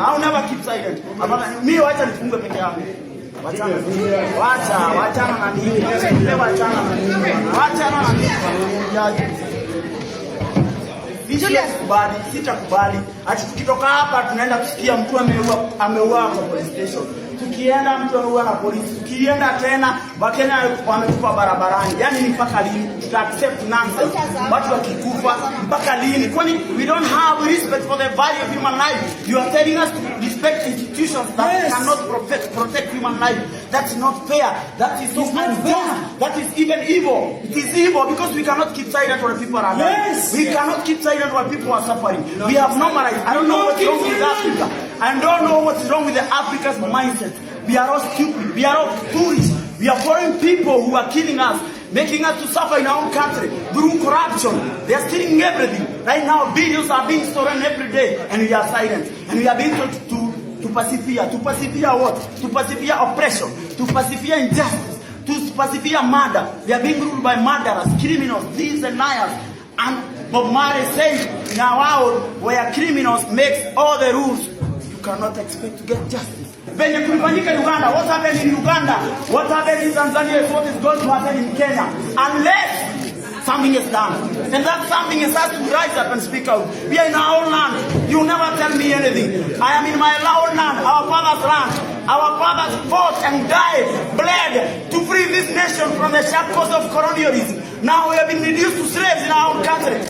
I'll never keep silent. Mimi wacha nifunge peke yangu. Wacha na nini? Wacha na nini? Sitakubali. Ati tukitoka hapa tunaenda kusikia mtu ameua kwa police station. Tukienda mtu ameua na polisi. Tukienda tena Wakenya wametupa barabarani. Yaani ni mpaka lini? Tuta accept nonsense. Watu wakikufa mpaka lini? Kwani we don't have respect for the value of human life. You are telling us to respect institutions that cannot protect human life. That's not fair. That is so unfair. That is even evil. It is evil because we cannot keep silent when people are dying. We cannot keep silent when people are suffering. We have normalized. I don't know what's wrong with Africa. I don't know what's wrong with the Africa's mindset. We are all stupid. We are all tourists. We are foreign people who are killing us, making us to suffer in our own country through corruption. They are stealing everything. Right now, billions are being stolen every day, and we are silent. And we are being told to persevere. To persevere what? To persevere oppression. To persevere injustice. To persevere murder. We are being ruled by murderers, criminals, thieves, and liars. And Bob Marley says, in a world where criminals make all the rules, you cannot expect to get justice. Venye kulifanyika Uganda, what happened in Uganda, what happened in Tanzania is what is going to happen in Kenya. Unless something is done. And that something is has to rise up and speak out. We are in our own land. You never tell me anything. I am in my own land, our father's land. Our fathers fought and died, bled to free this nation from the shackles of colonialism. Now we have been reduced to slaves in our own country.